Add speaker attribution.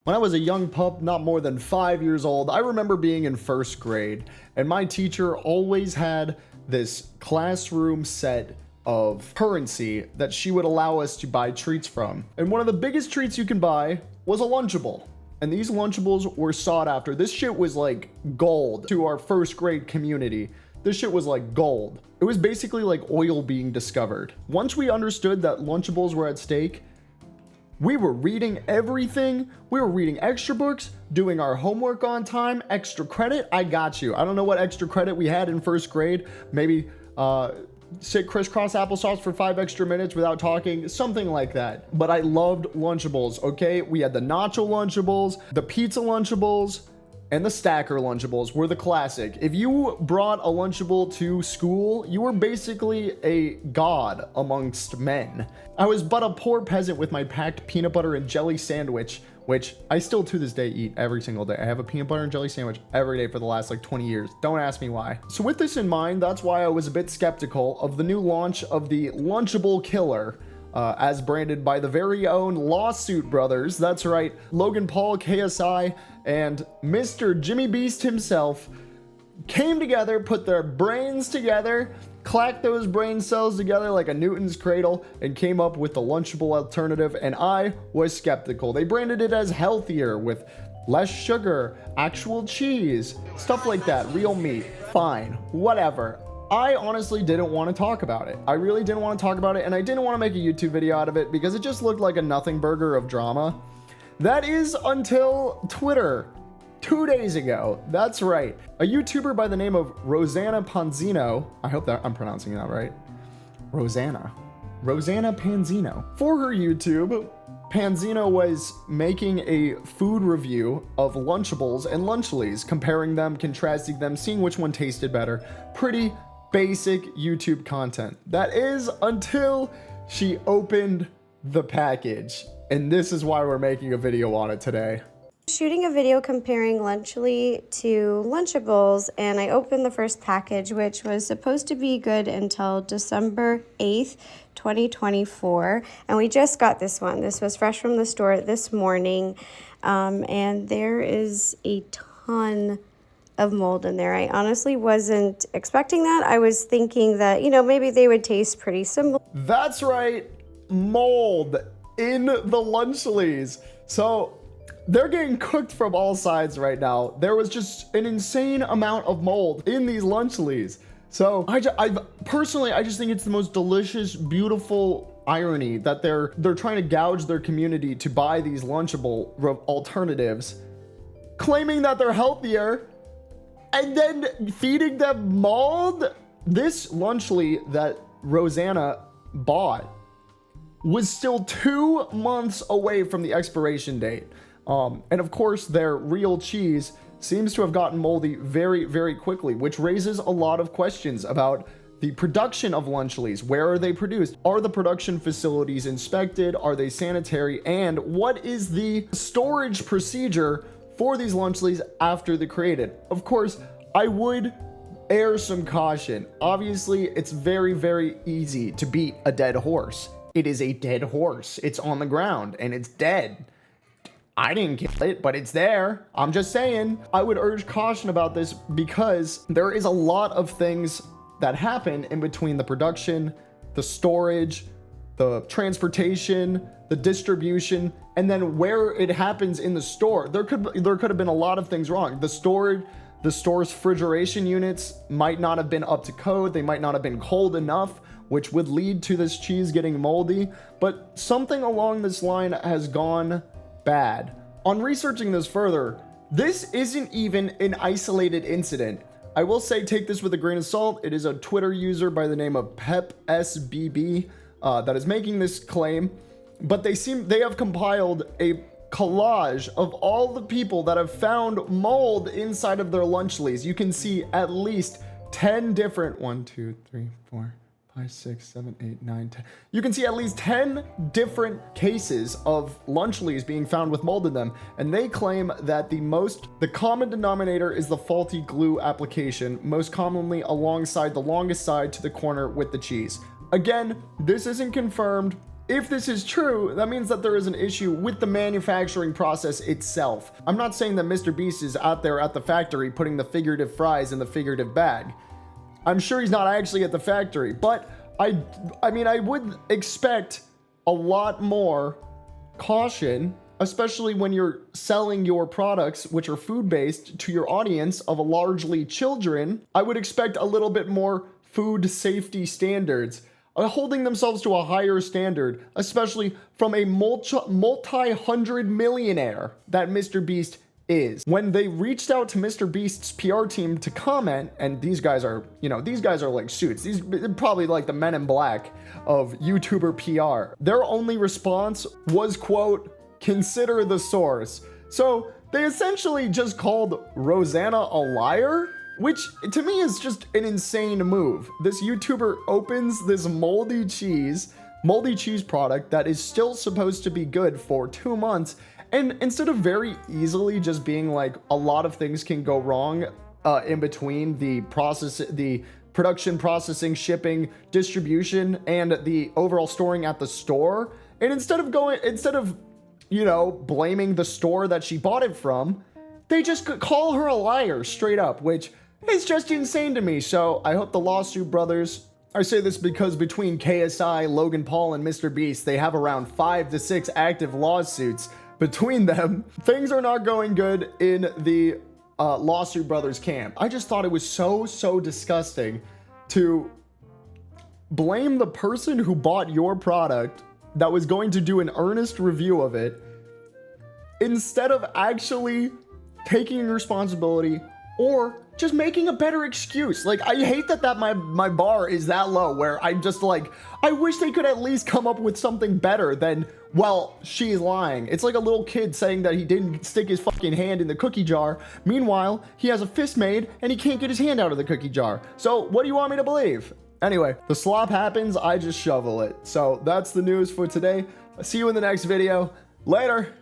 Speaker 1: When I was a young pup, not more than 5 years old, I remember being in first grade, and my teacher always had this classroom set of currency that she would allow us to buy treats from. And one of the biggest treats you can buy was a Lunchable. And these Lunchables were sought after. This shit was like gold to our first grade community. This shit was like gold. It was basically like oil being discovered. Once we understood that Lunchables were at stake, we were reading everything. We were reading extra books, doing our homework on time, extra credit. I got you. I don't know what extra credit we had in first grade. Maybe sit crisscross applesauce for 5 extra minutes without talking, something like that. But I loved Lunchables, okay? We had the nacho Lunchables, the pizza Lunchables, and the stacker Lunchables were the classic. If you brought a Lunchable to school, you were basically a god amongst men. I was but a poor peasant with my packed peanut butter and jelly sandwich, which I still to this day eat every single day. I have a peanut butter and jelly sandwich every day for the last like 20 years. Don't ask me why. So with this in mind, that's why I was a bit skeptical of the new launch of the Lunchable Killer, as branded by the very own Lawsuit Brothers. That's right, Logan Paul, KSI, and Mr. Jimmy Beast himself came together, put their brains together, clacked those brain cells together like a Newton's cradle, and came up with the Lunchable alternative, and I was skeptical. They branded it as healthier with less sugar, actual cheese, stuff like that, real meat. Fine, whatever. I honestly didn't want to talk about it. I really didn't want to talk about it, and I didn't want to make a YouTube video out of it because it just looked like a nothing burger of drama. That is until Twitter 2 days ago. That's right. A YouTuber by the name of Rosanna Panzino. I hope that I'm pronouncing that right. Rosanna Panzino. For her YouTube, Panzino was making a food review of Lunchables and Lunchlies, comparing them, contrasting them, seeing which one tasted better. Pretty basic YouTube content. That is until she opened the package. And this is why we're making a video on it today.
Speaker 2: Shooting a video comparing Lunchly to Lunchables, and I opened the first package, which was supposed to be good until December 8th, 2024. And we just got this one. This was fresh from the store this morning. And there is a ton of mold in there. I honestly wasn't expecting that. I was thinking that, you know, maybe they would taste pretty similar.
Speaker 1: That's right, mold in the Lunchlies. So they're getting cooked from all sides right now. There was just an insane amount of mold in these Lunchlies. So I personally just think it's the most delicious, beautiful irony that they're trying to gouge their community to buy these Lunchable alternatives, claiming that they're healthier, and then feeding them mold. This Lunchly that Rosanna bought was still 2 months away from the expiration date. And of course, their real cheese seems to have gotten moldy very, very quickly, which raises a lot of questions about the production of Lunchlies. Where are they produced? Are the production facilities inspected? Are they sanitary? And what is the storage procedure for these Lunchlies after they're created? Of course, I would air some caution. Obviously, it's very, very easy to beat a dead horse. It is a dead horse. It's on the ground and it's dead. I didn't kill it, but it's there. I'm just saying. I would urge caution about this because there is a lot of things that happen in between the production, the storage, the transportation, the distribution, and then where it happens in the store. There could have been a lot of things wrong. The store's refrigeration units might not have been up to code. They might not have been cold enough, which would lead to this cheese getting moldy. But something along this line has gone bad. On researching this further, this isn't even an isolated incident. I will say, take this with a grain of salt. It is a Twitter user by the name of PepSBB that is making this claim, but they have compiled a collage of all the people that have found mold inside of their Lunchlies. You can see at least 10 different 1, 2, 3, 4, 5, 6, 7, 8, 9, 10. You can see at least 10 different cases of Lunchlies being found with mold in them, and they claim that the common denominator is the faulty glue application, most commonly alongside the longest side to the corner with the cheese. Again, this isn't confirmed. if this is true, that means that there is an issue with the manufacturing process itself. I'm not saying that Mr. Beast is out there at the factory putting the figurative fries in the figurative bag. I'm sure he's not actually at the factory, but I mean, I would expect a lot more caution, especially when you're selling your products, which are food-based, to your audience of largely children. I would expect a little bit more food safety standards, holding themselves to a higher standard, especially from a multi-hundred millionaire that Mr. Beast is. When they reached out to Mr. Beast's PR team to comment, and these guys are, these guys are like suits. These probably like the Men in Black of YouTuber PR. Their only response was, quote, "Consider the source." So they essentially just called Rosanna a liar, which to me is just an insane move. This YouTuber opens this moldy cheese product that is still supposed to be good for 2 months, and instead of very easily just being like, a lot of things can go wrong in between the production, processing, shipping, distribution, and the overall storing at the store, and instead of blaming the store that she bought it from, they just call her a liar straight up, which is just insane to me. So I hope the lawsuit brothers, I say this because between KSI, Logan Paul, and Mr. Beast, they have around 5 to 6 active lawsuits between them. Things are not going good in the lawsuit brothers camp. I just thought it was so disgusting to blame the person who bought your product that was going to do an earnest review of it, instead of actually taking responsibility or just making a better excuse. Like, I hate that my bar is that low where I'm just like, I wish they could at least come up with something better than, well, she's lying. It's like a little kid saying that he didn't stick his fucking hand in the cookie jar. Meanwhile, he has a fist made and he can't get his hand out of the cookie jar. So what do you want me to believe? Anyway, the slop happens, I just shovel it. So that's the news for today. See you in the next video. Later.